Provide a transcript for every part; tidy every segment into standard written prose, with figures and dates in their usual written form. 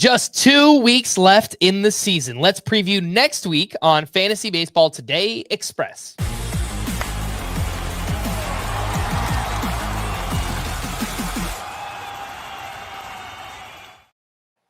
Just 2 weeks left in the season. Let's preview next week on Fantasy Baseball Today Express.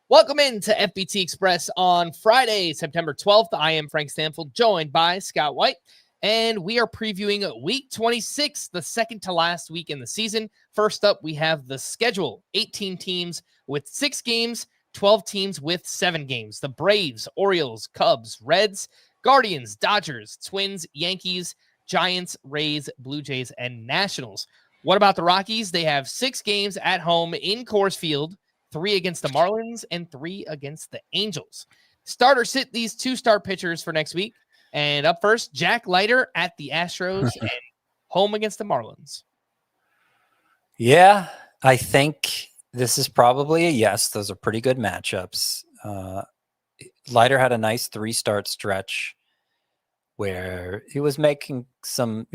Welcome into FBT Express on Friday, September 12th. I am Frank Stampfl, joined by Scott White, and we are previewing week 26, the second to last week in the season. First up, we have the schedule. 18 teams with 6 games, 12 teams with 7 games. The Braves, Orioles, Cubs, Reds, Guardians, Dodgers, Twins, Yankees, Giants, Rays, Blue Jays, and Nationals. What about the Rockies? They have 6 games at home in Coors Field, 3 against the Marlins and 3 against the Angels. Start or sit these 2 start pitchers for next week. And up first, Jack Leiter at the Astros and home against the Marlins. Yeah, I think this is probably a yes. Those are pretty good matchups. Leiter had a nice 3-start stretch where he was making some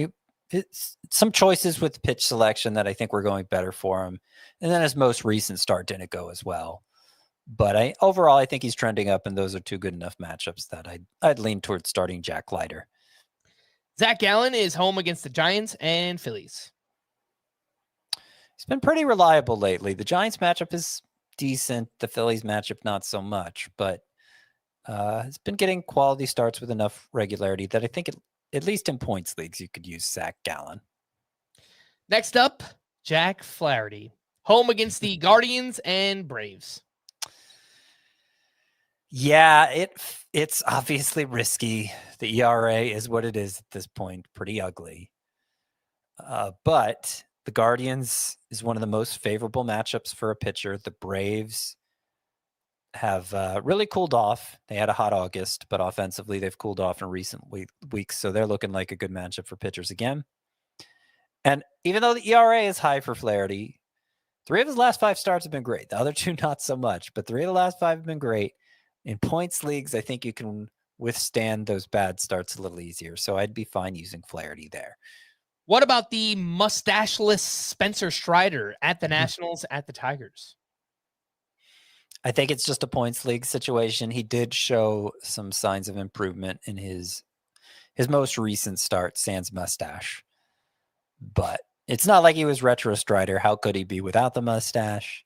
choices with pitch selection that I think were going better for him. And then his most recent start didn't go as well. But overall, I think he's trending up, and those are 2 good enough matchups that I'd lean towards starting Jack Leiter. Zach Gallen is home against the Giants and Phillies. He's been pretty reliable lately. The Giants matchup is decent. The Phillies matchup, not so much. But he's been getting quality starts with enough regularity that I think at least in points leagues, you could use Zach Gallen. Next up, Jack Flaherty, home against the Guardians and Braves. Yeah, it's obviously risky. The ERA is what it is at this point, pretty ugly. But the Guardians is one of the most favorable matchups for a pitcher. The Braves have really cooled off. They had a hot August, but offensively they've cooled off in recent weeks, so they're looking like a good matchup for pitchers again. And even though the ERA is high for Flaherty, 3 of his last 5 starts have been great. The other 2 not so much, but 3 of the last 5 have been great. In points leagues, I think you can withstand those bad starts a little easier, so I'd be fine using Flaherty there. What about the mustacheless Spencer Strider at the Nationals, at the Tigers? I think it's just a points league situation. He did show some signs of improvement in his most recent start, sans mustache. But it's not like he was retro Strider. How could he be without the mustache?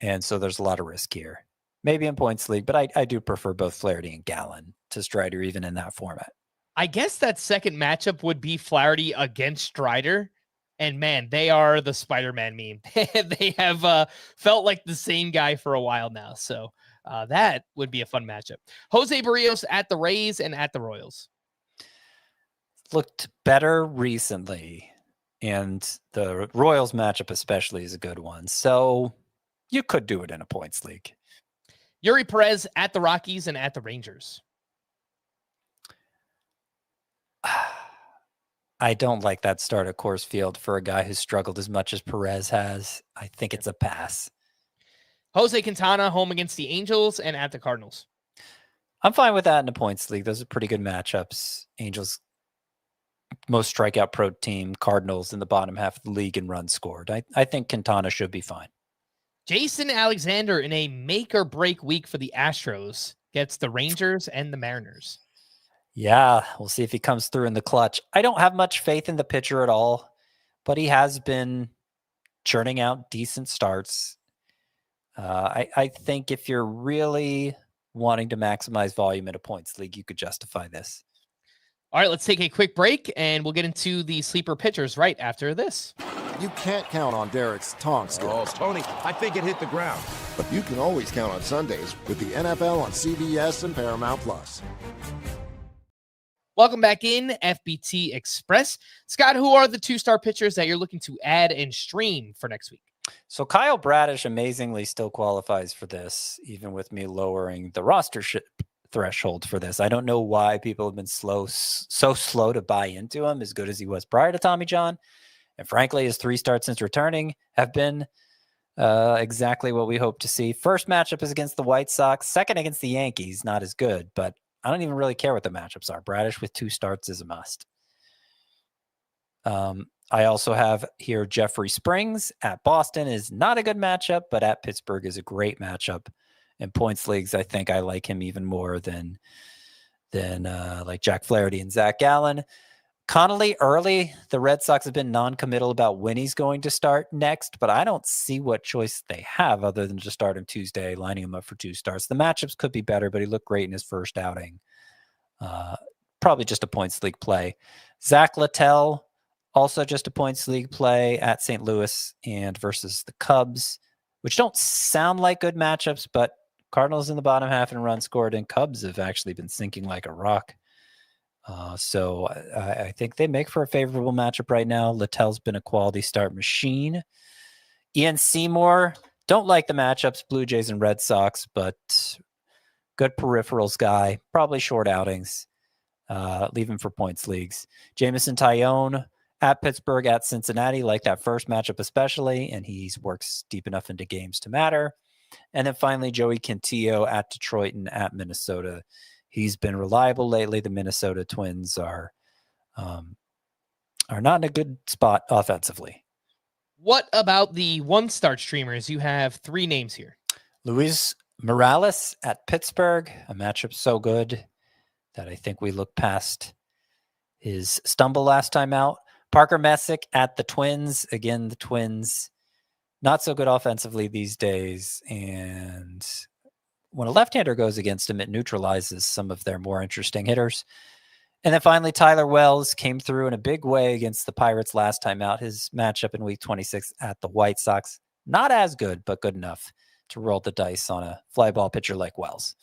And so there's a lot of risk here. Maybe in points league, but I do prefer both Flaherty and Gallen to Strider, even in that format. I guess that second matchup would be Flaherty against Strider. And man, they are the Spider-Man meme. They have felt like the same guy for a while now. So that would be a fun matchup. Jose Barrios at the Rays and at the Royals. Looked better recently. And the Royals matchup especially is a good one. So you could do it in a points league. Yuri Perez at the Rockies and at the Rangers. I don't like that start at Coors Field for a guy who's struggled as much as Perez has. I think it's a pass. Jose Quintana home against the Angels and at the Cardinals. I'm fine with that in a points league. Those are pretty good matchups. Angels, most strikeout pro team. Cardinals in the bottom half of the league in runs scored. I think Quintana should be fine. Jason Alexander in a make or break week for the Astros gets the Rangers and the Mariners. Yeah, we'll see if he comes through in the clutch. I don't have much faith in the pitcher at all, but he has been churning out decent starts. I think if you're really wanting to maximize volume in a points league, you could justify this. All right, let's take a quick break, and we'll get into the sleeper pitchers right after this. You can't count on Derek's tong skills. Oh, Tony, I think it hit the ground. But you can always count on Sundays with the NFL on CBS and Paramount+. Welcome back in, FBT Express. Scott, who are the 2-star pitchers that you're looking to add and stream for next week? So Kyle Bradish amazingly still qualifies for this, even with me lowering the roster threshold for this. I don't know why people have been so slow to buy into him, as good as he was prior to Tommy John. And frankly, his 3 starts since returning have been exactly what we hope to see. First matchup is against the White Sox. Second against the Yankees, not as good, but I don't even really care what the matchups are. Bradish with 2 starts is a must. I also have here Jeffrey Springs at Boston is not a good matchup, but at Pittsburgh is a great matchup. In points leagues, I think I like him even more than like Jack Flaherty and Zach Gallen. Connolly early, the Red Sox have been non-committal about when he's going to start next, but I don't see what choice they have other than to start him Tuesday, lining him up for 2 starts. The matchups could be better, but he looked great in his first outing. Probably just a points league play. Zach Littell, also just a points league play at St. Louis and versus the Cubs, which don't sound like good matchups, but Cardinals in the bottom half and runs scored, and Cubs have actually been sinking like a rock. So I think they make for a favorable matchup right now. Littell's been a quality start machine. Ian Seymour, don't like the matchups, Blue Jays and Red Sox, but good peripherals guy, probably short outings. Leave him for points leagues. Jameson Taillon at Pittsburgh, at Cincinnati, like that first matchup especially, and he works deep enough into games to matter. And then finally, Joey Cantillo at Detroit and at Minnesota. He's been reliable lately. The Minnesota Twins are not in a good spot offensively. What about the 1-start streamers? You have 3 names here. Luis Morales at Pittsburgh, a matchup so good that I think we look past his stumble last time out. Parker Messick at the Twins. Again, the Twins not so good offensively these days, and when a left-hander goes against him, it neutralizes some of their more interesting hitters. And then finally, Tyler Wells came through in a big way against the Pirates last time out. His matchup in week 26 at the White Sox, not as good, but good enough to roll the dice on a fly ball pitcher like Wells.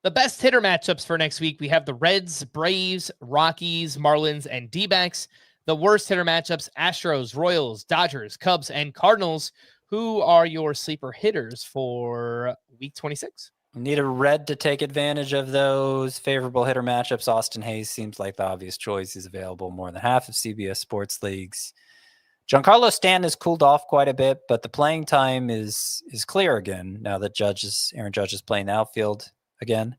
The best hitter matchups for next week, we have the Reds, Braves, Rockies, Marlins, and D-backs. The worst hitter matchups, Astros, Royals, Dodgers, Cubs, and Cardinals. Who are your sleeper hitters for week 26? Need a red to take advantage of those favorable hitter matchups. Austin Hayes seems like the obvious choice. He's available more than half of CBS Sports leagues. Giancarlo Stanton has cooled off quite a bit, but the playing time is clear again now that Aaron Judge is playing the outfield again.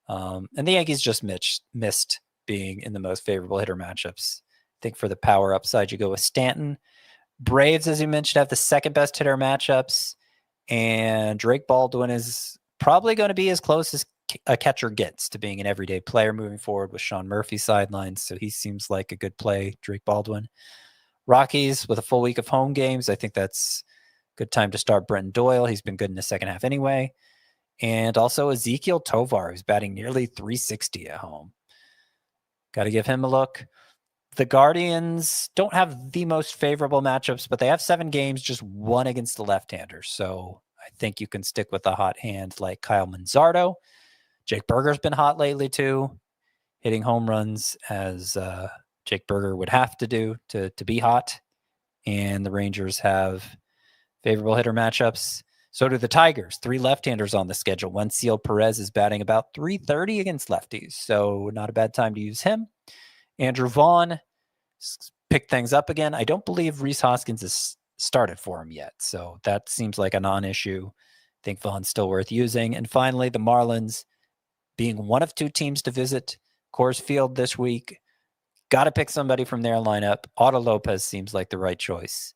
And the Yankees just missed being in the most favorable hitter matchups. I think for the power upside, you go with Stanton. Braves, as you mentioned, have the second best hitter matchups, and Drake Baldwin is probably going to be as close as a catcher gets to being an everyday player moving forward with Sean Murphy sidelines. So he seems like a good play, Drake Baldwin. Rockies with a full week of home games. I think that's a good time to start Brenton Doyle. He's been good in the second half anyway. And also Ezekiel Tovar, who's batting nearly 360 at home. Got to give him a look. The Guardians don't have the most favorable matchups, but they have 7 games, just 1 against the left-handers. So I think you can stick with a hot hand like Kyle Manzardo. Jake Berger's been hot lately too, hitting home runs as Jake Berger would have to do to be hot. And the Rangers have favorable hitter matchups. So do the Tigers. 3 left-handers on the schedule. Wenceel Perez is batting about .330 against lefties, so not a bad time to use him. Andrew Vaughn picked things up again. I don't believe Rhys Hoskins has started for him yet, so that seems like a non-issue. I think Vaughn's still worth using. And finally, the Marlins, being one of 2 teams to visit Coors Field this week, got to pick somebody from their lineup. Otto Lopez seems like the right choice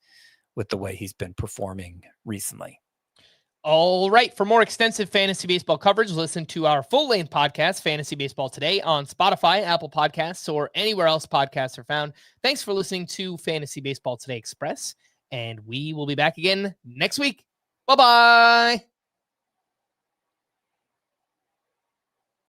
with the way he's been performing recently. All right. For more extensive fantasy baseball coverage, listen to our full-length podcast, Fantasy Baseball Today, on Spotify, Apple Podcasts, or anywhere else podcasts are found. Thanks for listening to Fantasy Baseball Today Express, and we will be back again next week. Bye-bye.